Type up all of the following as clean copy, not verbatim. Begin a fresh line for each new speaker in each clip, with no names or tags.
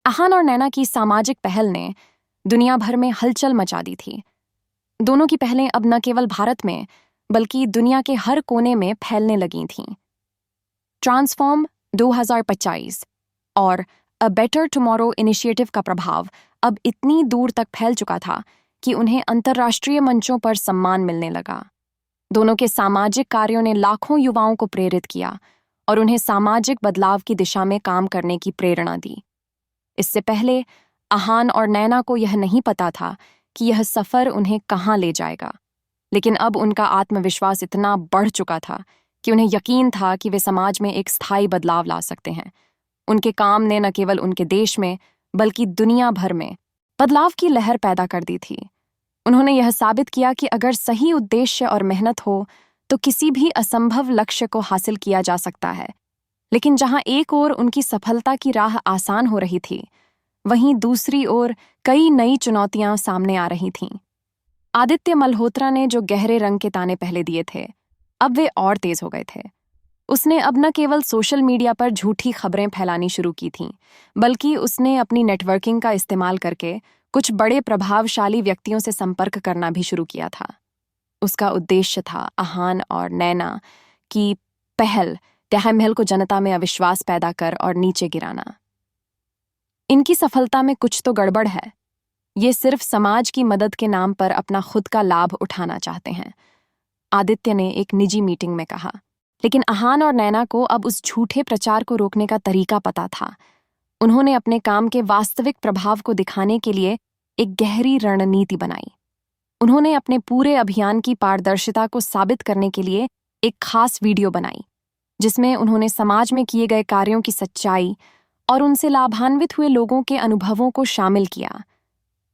अहान और नैना की सामाजिक पहल ने दुनिया भर में हलचल मचा दी थी। दोनों की पहलें अब न केवल भारत में बल्कि दुनिया के हर कोने में फैलने लगी थीं। ट्रांसफॉर्म 2025 और अ बेटर टुमारो इनिशिएटिव का प्रभाव अब इतनी दूर तक फैल चुका था कि उन्हें अंतर्राष्ट्रीय मंचों पर सम्मान मिलने लगा। दोनों के सामाजिक कार्यों ने लाखों युवाओं को प्रेरित किया और उन्हें सामाजिक बदलाव की दिशा में काम करने की प्रेरणा दी। इससे पहले अहान और नैना को यह नहीं पता था कि यह सफर उन्हें कहाँ ले जाएगा, लेकिन अब उनका आत्मविश्वास इतना बढ़ चुका था कि उन्हें यकीन था कि वे समाज में एक स्थायी बदलाव ला सकते हैं। उनके काम ने न केवल उनके देश में बल्कि दुनिया भर में बदलाव की लहर पैदा कर दी थी। उन्होंने यह साबित किया कि अगर सही उद्देश्य और मेहनत हो तो किसी भी असंभव लक्ष्य को हासिल किया जा सकता है। लेकिन जहां एक ओर उनकी सफलता की राह आसान हो रही थी, वहीं दूसरी ओर कई नई चुनौतियां सामने आ रही थीं। आदित्य मल्होत्रा ने जो गहरे रंग के ताने पहले दिए थे, अब वे और तेज हो गए थे। उसने अब न केवल सोशल मीडिया पर झूठी खबरें फैलानी शुरू की थीं, बल्कि उसने अपनी नेटवर्किंग का इस्तेमाल करके कुछ बड़े प्रभावशाली व्यक्तियों से संपर्क करना भी शुरू किया था। उसका उद्देश्य था अहान और नैना की पहल तहमहल को जनता में अविश्वास पैदा कर और नीचे गिराना। इनकी सफलता में कुछ तो गड़बड़ है। ये सिर्फ समाज की मदद के नाम पर अपना खुद का लाभ उठाना चाहते हैं, आदित्य ने एक निजी मीटिंग में कहा। लेकिन अहान और नैना को अब उस झूठे प्रचार को रोकने का तरीका पता था। उन्होंने अपने काम के वास्तविक प्रभाव को दिखाने के लिए एक गहरी रणनीति बनाई। उन्होंने अपने पूरे अभियान की पारदर्शिता को साबित करने के लिए एक खास वीडियो बनाई, जिसमें उन्होंने समाज में किए गए कार्यों की सच्चाई और उनसे लाभान्वित हुए लोगों के अनुभवों को शामिल किया।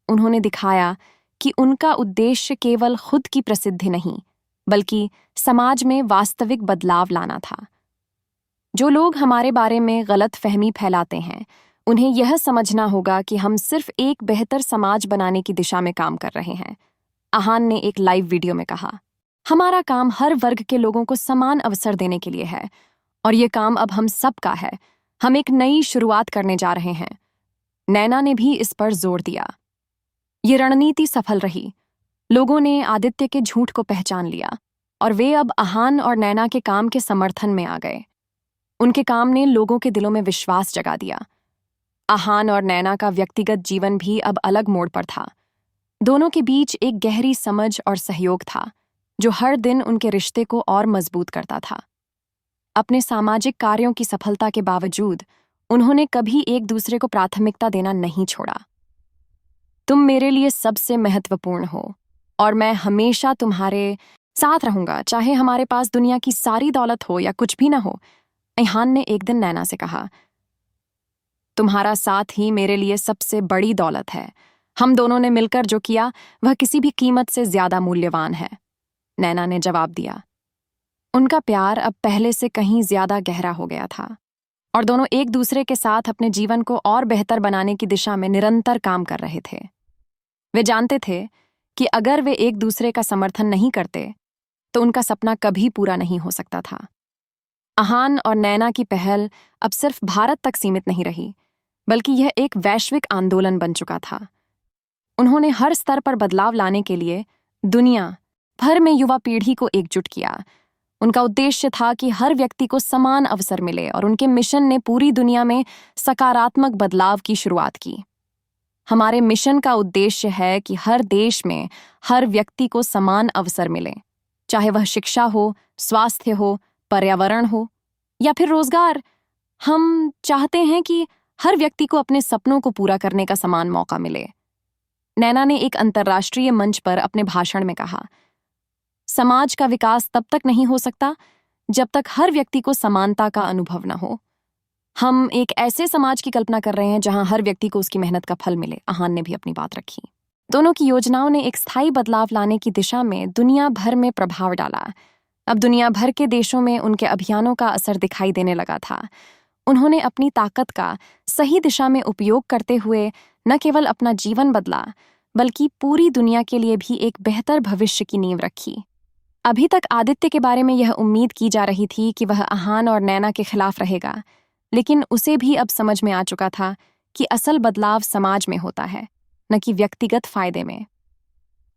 उन्होंने दिखाया कि उनका उद्देश्य केवल खुद की प्रसिद्धि नहीं, बल्कि समाज में वास्तविक बदलाव लाना था। जो लोग हमारे बारे में गलत फहमी फैलाते हैं, उन्हें यह समझना होगा कि हम सिर्फ एक बेहतर समाज बनाने की दिशा में काम कर रहे हैं, अहान ने एक लाइव वीडियो में कहा। हमारा काम हर वर्ग के लोगों को समान अवसर देने के लिए है और ये काम अब हम सब का है। हम एक नई शुरुआत करने जा रहे हैं। नैना ने भी इस पर जोर दिया। ये रणनीति सफल रही। लोगों ने आदित्य के झूठ को पहचान लिया और वे अब अहान और नैना के काम के समर्थन में आ गए। उनके काम ने लोगों के दिलों में विश्वास जगा दिया। अहान और नैना का व्यक्तिगत जीवन भी अब अलग मोड़ पर था। दोनों के बीच एक गहरी समझ और सहयोग था, जो हर दिन उनके रिश्ते को और मजबूत करता था। अपने सामाजिक कार्यों की सफलता के बावजूद उन्होंने कभी एक दूसरे को प्राथमिकता देना नहीं छोड़ा। तुम मेरे लिए सबसे महत्वपूर्ण हो और मैं हमेशा तुम्हारे साथ रहूंगा, चाहे हमारे पास दुनिया की सारी दौलत हो या कुछ भी ना हो, अहान ने एक दिन नैना से कहा। तुम्हारा साथ ही मेरे लिए सबसे बड़ी दौलत है। हम दोनों ने मिलकर जो किया वह किसी भी कीमत से ज्यादा मूल्यवान है, नैना ने जवाब दिया। उनका प्यार अब पहले से कहीं ज्यादा गहरा हो गया था और दोनों एक दूसरे के साथ अपने जीवन को और बेहतर बनाने की दिशा में निरंतर काम कर रहे थे। वे जानते थे कि अगर वे एक दूसरे का समर्थन नहीं करते तो उनका सपना कभी पूरा नहीं हो सकता था। अहान और नैना की पहल अब सिर्फ भारत तक सीमित नहीं रही, बल्कि यह एक वैश्विक आंदोलन बन चुका था। उन्होंने हर स्तर पर बदलाव लाने के लिए दुनिया भर में युवा पीढ़ी को एकजुट किया। उनका उद्देश्य था कि हर व्यक्ति को समान अवसर मिले और उनके मिशन ने पूरी दुनिया में सकारात्मक बदलाव की शुरुआत की। हमारे मिशन का उद्देश्य है कि हर देश में हर व्यक्ति को समान अवसर मिले, चाहे वह शिक्षा हो, स्वास्थ्य हो, पर्यावरण हो या फिर रोजगार। हम चाहते हैं कि हर व्यक्ति को अपने सपनों को पूरा करने का समान मौका मिले, नैना ने एक अंतर्राष्ट्रीय मंच पर अपने भाषण में कहा। समाज का विकास तब तक नहीं हो सकता जब तक हर व्यक्ति को समानता का अनुभव न हो। हम एक ऐसे समाज की कल्पना कर रहे हैं जहां हर व्यक्ति को उसकी मेहनत का फल मिले, अहान ने भी अपनी बात रखी। दोनों की योजनाओं ने एक स्थायी बदलाव लाने की दिशा में दुनिया भर में प्रभाव डाला। अब दुनिया भर के देशों में उनके अभियानों का असर दिखाई देने लगा था। उन्होंने अपनी ताकत का सही दिशा में उपयोग करते हुए न केवल अपना जीवन बदला, बल्कि पूरी दुनिया के लिए भी एक बेहतर भविष्य की नींव रखी। अभी तक आदित्य के बारे में यह उम्मीद की जा रही थी कि वह अहान और नैना के खिलाफ रहेगा, लेकिन उसे भी अब समझ में आ चुका था कि असल बदलाव समाज में होता है, न कि व्यक्तिगत फायदे में।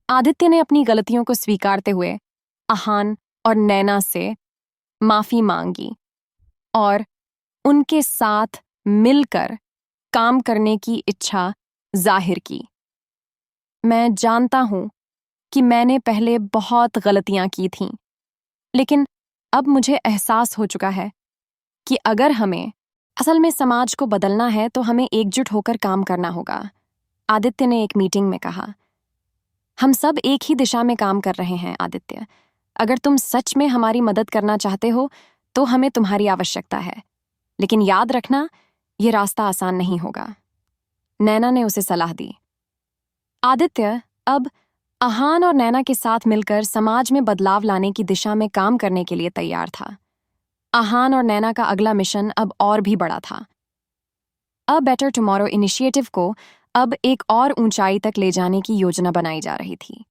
आदित्य ने अपनी गलतियों को स्वीकारते हुए आहान और नैना से माफी मांगी और उनके साथ मिलकर काम करने की इच्छा जाहिर की। मैं जानता हूं कि मैंने पहले बहुत गलतियां की थीं, लेकिन अब मुझे एहसास हो चुका है कि अगर हमें असल में समाज को बदलना है तो हमें एकजुट होकर काम करना होगा। आदित्य ने एक मीटिंग में कहा, हम सब एक ही दिशा में काम कर रहे हैं आदित्य। अगर तुम सच में हमारी मदद करना चाहते हो तो हमें तुम्हारी आवश्यकता है, लेकिन याद रखना यह रास्ता आसान नहीं होगा। नैना ने उसे सलाह दी। आदित्य अब आहान और नैना के साथ मिलकर समाज में बदलाव लाने की दिशा में काम करने के लिए तैयार था। आहान और नैना का अगला मिशन अब और भी बड़ा था। अ बेटर टुमारो इनिशिएटिव को अब एक और ऊंचाई तक ले जाने की योजना बनाई जा रही थी।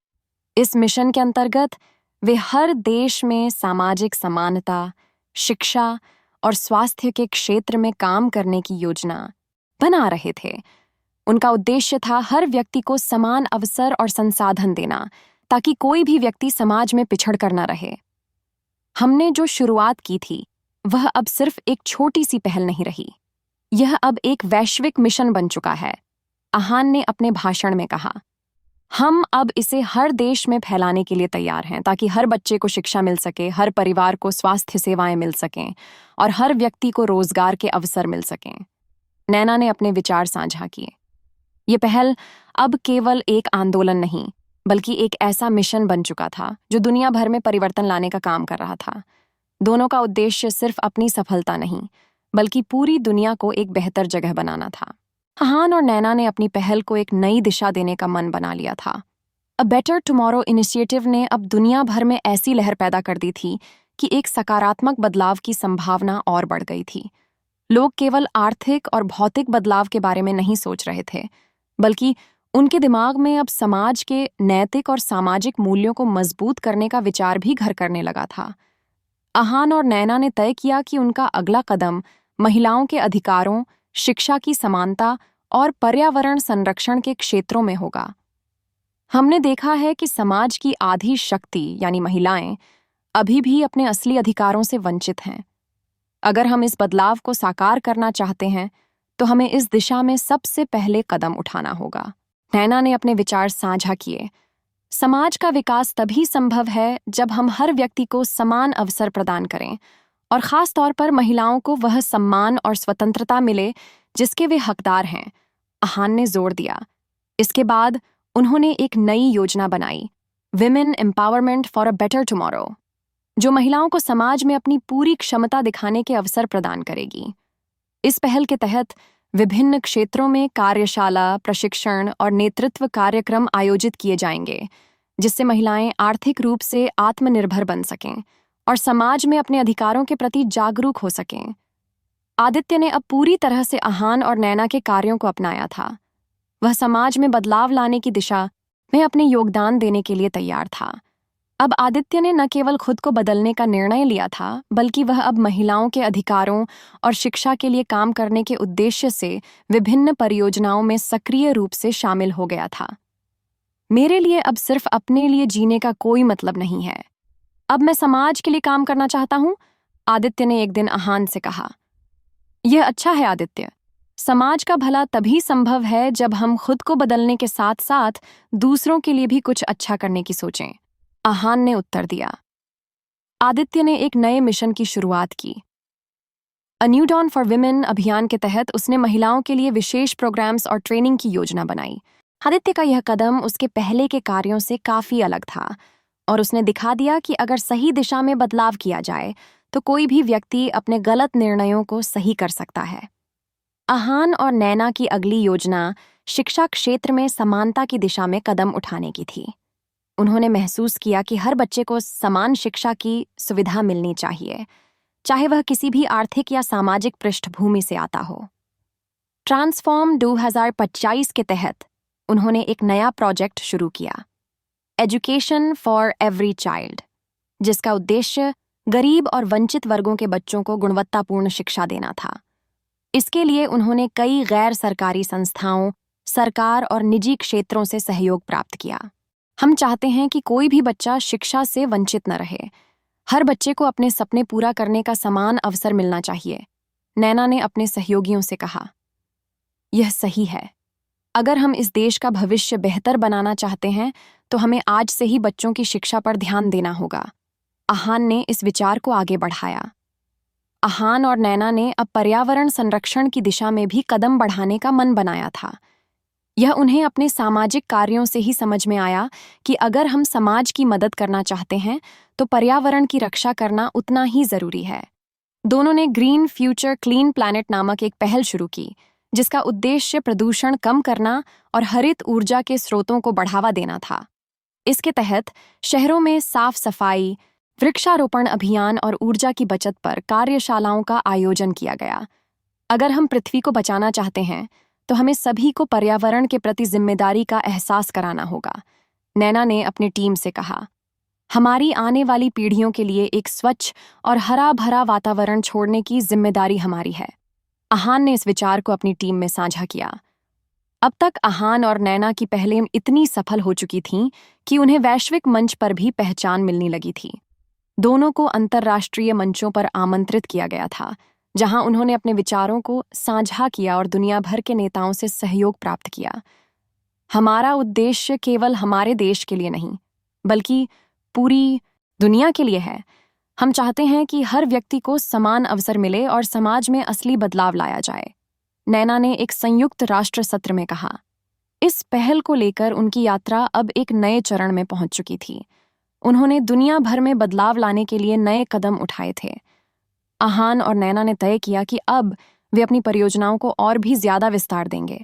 इस मिशन के अंतर्गत वे हर देश में सामाजिक समानता, शिक्षा और स्वास्थ्य के क्षेत्र में काम करने की योजना बना रहे थे। उनका उद्देश्य था हर व्यक्ति को समान अवसर और संसाधन देना, ताकि कोई भी व्यक्ति समाज में पिछड़ कर न रहे। हमने जो शुरुआत की थी वह अब सिर्फ एक छोटी सी पहल नहीं रही, यह अब एक वैश्विक मिशन बन चुका है। आहान ने अपने भाषण में कहा, हम अब इसे हर देश में फैलाने के लिए तैयार हैं, ताकि हर बच्चे को शिक्षा मिल सके, हर परिवार को स्वास्थ्य सेवाएं मिल सकें और हर व्यक्ति को रोजगार के अवसर मिल सकें। नैना ने अपने विचार साझा किए। ये पहल अब केवल एक आंदोलन नहीं, बल्कि एक ऐसा मिशन बन चुका था जो दुनिया भर में परिवर्तन लाने का काम कर रहा था। दोनों का उद्देश्य सिर्फ अपनी सफलता नहीं, बल्कि पूरी दुनिया को एक बेहतर जगह बनाना था। आहान और नैना ने अपनी पहल को एक नई दिशा देने का मन बना लिया था। अ बेटर टुमारो इनिशिएटिव ने अब दुनिया भर में ऐसी लहर पैदा कर दी थी कि एक सकारात्मक बदलाव की संभावना और बढ़ गई थी। लोग केवल आर्थिक और भौतिक बदलाव के बारे में नहीं सोच रहे थे, बल्कि उनके दिमाग में अब समाज के नैतिक और सामाजिक मूल्यों को मजबूत करने का विचार भी घर करने लगा था। आहान और नैना ने तय किया कि उनका अगला कदम महिलाओं के अधिकारों, शिक्षा की समानता और पर्यावरण संरक्षण के क्षेत्रों में होगा। हमने देखा है कि समाज की आधी शक्ति यानी महिलाएं अभी भी अपने असली अधिकारों से वंचित हैं। अगर हम इस बदलाव को साकार करना चाहते हैं तो हमें इस दिशा में सबसे पहले कदम उठाना होगा। नैना ने अपने विचार साझा किए। समाज का विकास तभी संभव है जब हम हर व्यक्ति को समान अवसर प्रदान करें और खास तौर पर महिलाओं को वह सम्मान और स्वतंत्रता मिले जिसके वे हकदार हैं, आहान ने जोर दिया। इसके बाद उन्होंने एक नई योजना बनाई, women empowerment for a better tomorrow, जो महिलाओं को समाज में अपनी पूरी क्षमता दिखाने के अवसर प्रदान करेगी। इस पहल के तहत विभिन्न क्षेत्रों में कार्यशाला, प्रशिक्षण और नेतृत्व कार्यक्रम आयोजित किए जाएंगे, जिससे महिलाएं आर्थिक रूप से आत्मनिर्भर बन सकें और समाज में अपने अधिकारों के प्रति जागरूक हो सकें। आदित्य ने अब पूरी तरह से आहान और नैना के कार्यों को अपनाया था। वह समाज में बदलाव लाने की दिशा में अपने योगदान देने के लिए तैयार था। अब आदित्य ने न केवल खुद को बदलने का निर्णय लिया था, बल्कि वह अब महिलाओं के अधिकारों और शिक्षा के लिए काम करने के उद्देश्य से विभिन्न परियोजनाओं में सक्रिय रूप से शामिल हो गया था। मेरे लिए अब सिर्फ अपने लिए जीने का कोई मतलब नहीं है, अब मैं समाज के लिए काम करना चाहता हूं, आदित्य ने एक दिन आहान से कहा। यह अच्छा है आदित्य, समाज का भला तभी संभव है जब हम खुद को बदलने के साथ साथ दूसरों के लिए भी कुछ अच्छा करने की सोचें, आहान ने उत्तर दिया। आदित्य ने एक नए मिशन की शुरुआत की। A new dawn for women अभियान के तहत उसने महिलाओं के लिए विशेष प्रोग्राम्स और ट्रेनिंग की योजना बनाई। आदित्य का यह कदम उसके पहले के कार्यों से काफी अलग था और उसने दिखा दिया कि अगर सही दिशा में बदलाव किया जाए तो कोई भी व्यक्ति अपने गलत निर्णयों को सही कर सकता है। आहान और नैना की अगली योजना शिक्षा क्षेत्र में समानता की दिशा में कदम उठाने की थी। उन्होंने महसूस किया कि हर बच्चे को समान शिक्षा की सुविधा मिलनी चाहिए, चाहे वह किसी भी आर्थिक या सामाजिक पृष्ठभूमि से आता हो। ट्रांसफॉर्म 2025 के तहत उन्होंने एक नया प्रोजेक्ट शुरू किया, एजुकेशन फॉर एवरी चाइल्ड, जिसका उद्देश्य गरीब और वंचित वर्गों के बच्चों को गुणवत्तापूर्ण शिक्षा देना था। इसके लिए उन्होंने कई गैर सरकारी संस्थाओं, सरकार और निजी क्षेत्रों से सहयोग प्राप्त किया। हम चाहते हैं कि कोई भी बच्चा शिक्षा से वंचित न रहे। हर बच्चे को अपने सपने पूरा करने का समान अवसर मिलना चाहिए, नैना ने अपने सहयोगियों से कहा। यह सही है। अगर हम इस देश का भविष्य बेहतर बनाना चाहते हैं तो हमें आज से ही बच्चों की शिक्षा पर ध्यान देना होगा। आहान ने इस विचार को आगे बढ़ाया। आहान और नैना ने अब पर्यावरण संरक्षण की दिशा में भी कदम बढ़ाने का मन बनाया था। यह उन्हें अपने सामाजिक कार्यों से ही समझ में आया कि अगर हम समाज की मदद करना चाहते हैं तो पर्यावरण की रक्षा करना उतना ही जरूरी है। दोनों ने ग्रीन फ्यूचर क्लीन प्लैनेट नामक एक पहल शुरू की, जिसका उद्देश्य प्रदूषण कम करना और हरित ऊर्जा के स्रोतों को बढ़ावा देना था। इसके तहत शहरों में साफ सफाई, वृक्षारोपण अभियान और ऊर्जा की बचत पर कार्यशालाओं का आयोजन किया गया। अगर हम पृथ्वी को बचाना चाहते हैं तो हमें सभी को पर्यावरण के प्रति जिम्मेदारी का एहसास कराना होगा, नैना ने अपनी टीम से कहा। हमारी आने वाली पीढ़ियों के लिए एक स्वच्छ और हरा भरा वातावरण छोड़ने की जिम्मेदारी हमारी है। आहान ने इस विचार को अपनी टीम में साझा किया। अब तक आहान और नैना की पहलें इतनी सफल हो चुकी थीं कि उन्हें वैश्विक मंच पर भी पहचान मिलने लगी थी। दोनों को अंतर्राष्ट्रीय मंचों पर आमंत्रित किया गया था, जहां उन्होंने अपने विचारों को साझा किया और दुनिया भर के नेताओं से सहयोग प्राप्त किया। हमारा उद्देश्य केवल हमारे देश के लिए नहीं, बल्कि पूरी दुनिया के लिए है। हम चाहते हैं कि हर व्यक्ति को समान अवसर मिले और समाज में असली बदलाव लाया जाए, नैना ने एक संयुक्त राष्ट्र सत्र में कहा। इस पहल को लेकर उनकी यात्रा अब एक नए चरण में पहुंच चुकी थी। उन्होंने दुनिया भर में बदलाव लाने के लिए नए कदम उठाए थे। आहान और नैना ने तय किया कि अब वे अपनी परियोजनाओं को और भी ज्यादा विस्तार देंगे।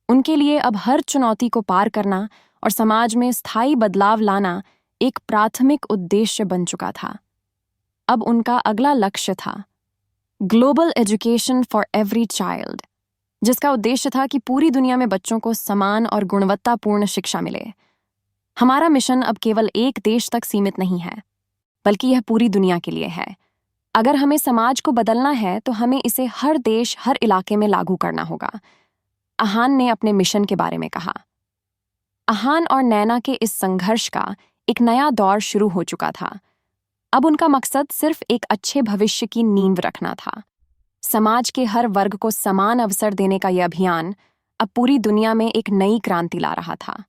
उनके लिए अब हर चुनौती को पार करना और समाज में स्थायी बदलाव लाना एक प्राथमिक उद्देश्य बन चुका था। अब उनका अगला लक्ष्य था global education for every child, जिसका उद्देश्य था कि पूरी दुनिया में बच्चों को समान और गुणवत्तापूर्ण शिक्षा मिले। हमारा मिशन अब केवल एक देश तक सीमित नहीं है, बल्कि यह पूरी दुनिया के लिए है। अगर हमें समाज को बदलना है तो हमें इसे हर देश, हर इलाके में लागू करना होगा, आहान ने अपने मिशन के बारे में कहा। आहान और नैना के इस संघर्ष का एक नया दौर शुरू हो चुका था। अब उनका मकसद सिर्फ एक अच्छे भविष्य की नींव रखना था। समाज के हर वर्ग को समान अवसर देने का यह अभियान अब पूरी दुनिया में एक नई क्रांति ला रहा था।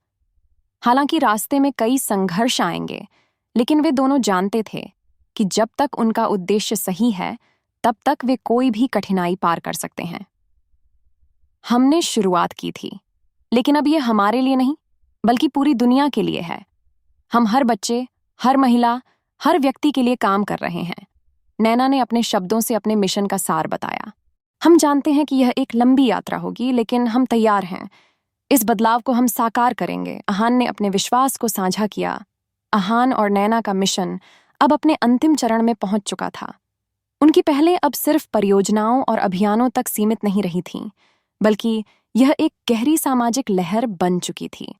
हालांकि रास्ते में कई संघर्ष आएंगे, लेकिन वे दोनों जानते थे कि जब तक उनका उद्देश्य सही है, तब तक वे कोई भी कठिनाई पार कर सकते हैं। हमने शुरुआत की थी, लेकिन अब यह हमारे लिए नहीं, बल्कि पूरी दुनिया के लिए है। हम हर बच्चे, हर महिला, हर व्यक्ति के लिए काम कर रहे हैं, नैना ने अपने शब्दों से अपने मिशन का सार बताया। हम जानते हैं कि यह एक लंबी यात्रा होगी, लेकिन हम तैयार हैं। इस बदलाव को हम साकार करेंगे, आहान ने अपने विश्वास को साझा किया। आहान और नैना का मिशन अब अपने अंतिम चरण में पहुंच चुका था। उनकी पहलें अब सिर्फ परियोजनाओं और अभियानों तक सीमित नहीं रही थीं, बल्कि यह एक गहरी सामाजिक लहर बन चुकी थी।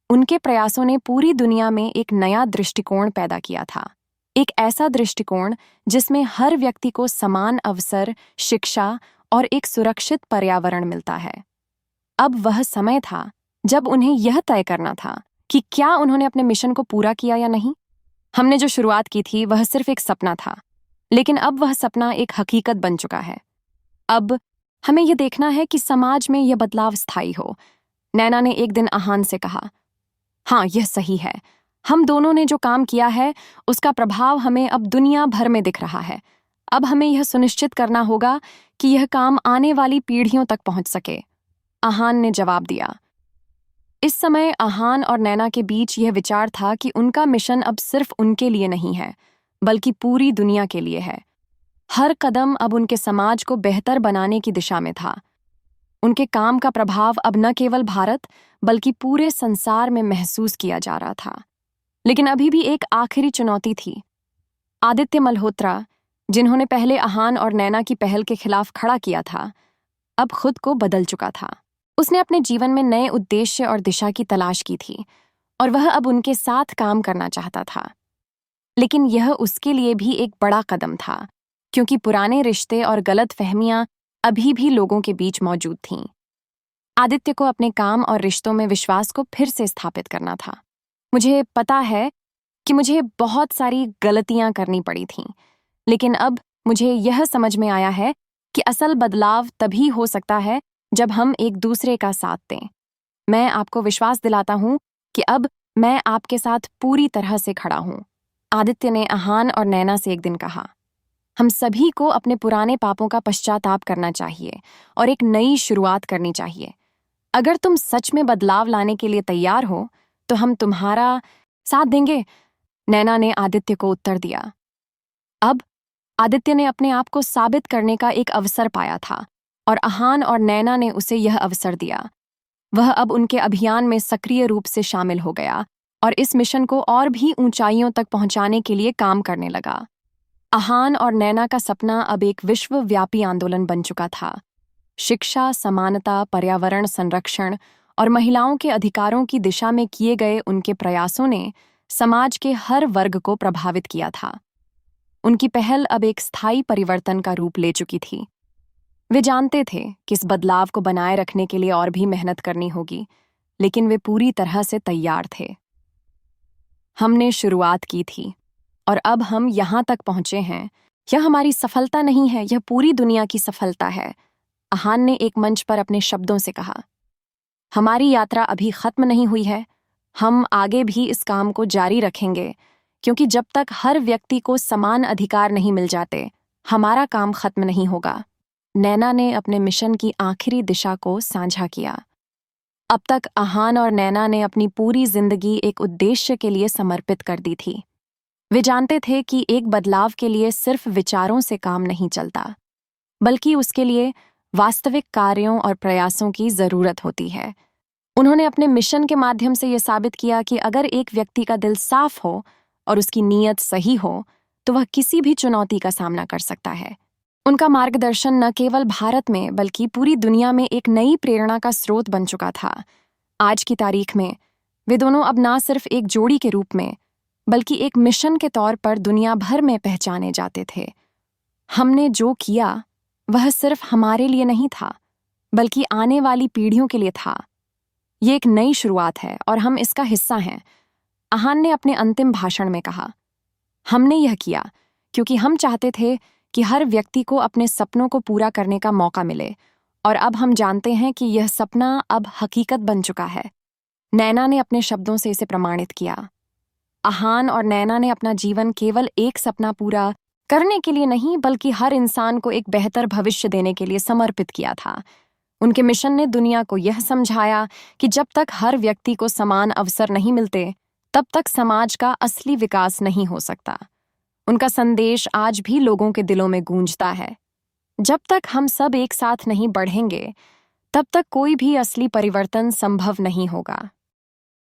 उनके प्रयासों ने पूरी दुनिया में एक नया दृष्टिकोण पैदा किया था, एक ऐसा दृष्टिकोण जिसमें हर व्यक्ति को समान अवसर, शिक्षा और एक सुरक्षित पर्यावरण मिलता है। अब वह समय था जब उन्हें यह तय करना था कि क्या उन्होंने अपने मिशन को पूरा किया या नहीं। हमने जो शुरुआत की थी वह सिर्फ एक सपना था, लेकिन अब वह सपना एक हकीकत बन चुका है। अब हमें यह देखना है कि समाज में यह बदलाव स्थायी हो, नैना ने एक दिन आहान से कहा। हाँ, यह सही है। हम दोनों ने जो काम किया है उसका प्रभाव हमें अब दुनिया भर में दिख रहा है। अब हमें यह सुनिश्चित करना होगा कि यह काम आने वाली पीढ़ियों तक पहुंच सके, आहान ने जवाब दिया। इस समय आहान और नैना के बीच यह विचार था कि उनका मिशन अब सिर्फ उनके लिए नहीं है, बल्कि पूरी दुनिया के लिए है। हर कदम अब उनके समाज को बेहतर बनाने की दिशा में था। उनके काम का प्रभाव अब न केवल भारत, बल्कि पूरे संसार में महसूस किया जा रहा था। लेकिन अभी भी एक आखिरी चुनौती थी। आदित्य मल्होत्रा, जिन्होंने पहले आहान और नैना की पहल के खिलाफ खड़ा किया था, अब खुद को बदल चुका था। उसने अपने जीवन में नए उद्देश्य और दिशा की तलाश की थी, और वह अब उनके साथ काम करना चाहता था। लेकिन यह उसके लिए भी एक बड़ा कदम था, क्योंकि पुराने रिश्ते और गलतफहमियां अभी भी लोगों के बीच मौजूद थीं। आदित्य को अपने काम और रिश्तों में विश्वास को फिर से स्थापित करना था। मुझे पता है कि मुझे बहुत सारी गलतियां करनी पड़ी थीं, लेकिन अब मुझे यह समझ में आया है कि असल बदलाव तभी हो सकता है जब हम एक दूसरे का साथ दें। मैं आपको विश्वास दिलाता हूं कि अब मैं आपके साथ पूरी तरह से खड़ा हूं। आदित्य ने आहान और नैना से एक दिन कहा, हम सभी को अपने पुराने पापों का पश्चाताप करना चाहिए और एक नई शुरुआत करनी चाहिए। अगर तुम सच में बदलाव लाने के लिए तैयार हो तो हम तुम्हारा साथ देंगे। नैना ने आदित्य को उत्तर दिया। अब आदित्य ने अपने आप को साबित करने का एक अवसर पाया था और आहान और नैना ने उसे यह अवसर दिया। वह अब उनके अभियान में सक्रिय रूप से शामिल हो गया और इस मिशन को और भी ऊंचाइयों तक पहुंचाने के लिए काम करने लगा। आहान और नैना का सपना अब एक विश्वव्यापी आंदोलन बन चुका था। शिक्षा, समानता, पर्यावरण संरक्षण और महिलाओं के अधिकारों की दिशा में किए गए उनके प्रयासों ने समाज के हर वर्ग को प्रभावित किया था। उनकी पहल अब एक स्थायी परिवर्तन का रूप ले चुकी थी। वे जानते थे कि इस बदलाव को बनाए रखने के लिए और भी मेहनत करनी होगी, लेकिन वे पूरी तरह से तैयार थे। हमने शुरुआत की थी और अब हम यहां तक पहुंचे हैं। यह हमारी सफलता नहीं है, यह पूरी दुनिया की सफलता है, आहान ने एक मंच पर अपने शब्दों से कहा। हमारी यात्रा अभी खत्म नहीं हुई है। हम आगे भी इस काम को जारी रखेंगे, क्योंकि जब तक हर व्यक्ति को समान अधिकार नहीं मिल जाते, हमारा काम खत्म नहीं होगा। नैना ने अपने मिशन की आखिरी दिशा को साझा किया। अब तक आहान और नैना ने अपनी पूरी जिंदगी एक उद्देश्य के लिए समर्पित कर दी थी। वे जानते थे कि एक बदलाव के लिए सिर्फ विचारों से काम नहीं चलता, बल्कि उसके लिए वास्तविक कार्यों और प्रयासों की जरूरत होती है। उन्होंने अपने मिशन के माध्यम से यह साबित किया कि अगर एक व्यक्ति का दिल साफ हो और उसकी नीयत सही हो, तो वह किसी भी चुनौती का सामना कर सकता है। उनका मार्गदर्शन न केवल भारत में बल्कि पूरी दुनिया में एक नई प्रेरणा का स्रोत बन चुका था। आज की तारीख में वे दोनों अब ना सिर्फ एक जोड़ी के रूप में, बल्कि एक मिशन के तौर पर दुनिया भर में पहचाने जाते थे। हमने जो किया वह सिर्फ हमारे लिए नहीं था, बल्कि आने वाली पीढ़ियों के लिए था। ये एक नई शुरुआत है और हम इसका हिस्सा हैं, आहान ने अपने अंतिम भाषण में कहा। हमने यह किया क्योंकि हम चाहते थे कि हर व्यक्ति को अपने सपनों को पूरा करने का मौका मिले, और अब हम जानते हैं कि यह सपना अब हकीकत बन चुका है। नैना ने अपने शब्दों से इसे प्रमाणित किया। आहान और नैना ने अपना जीवन केवल एक सपना पूरा करने के लिए नहीं, बल्कि हर इंसान को एक बेहतर भविष्य देने के लिए समर्पित किया था। उनके मिशन ने दुनिया को यह समझाया कि जब तक हर व्यक्ति को समान अवसर नहीं मिलते, तब तक समाज का असली विकास नहीं हो सकता। उनका संदेश आज भी लोगों के दिलों में गूंजता है। जब तक हम सब एक साथ नहीं बढ़ेंगे, तब तक कोई भी असली परिवर्तन संभव नहीं होगा।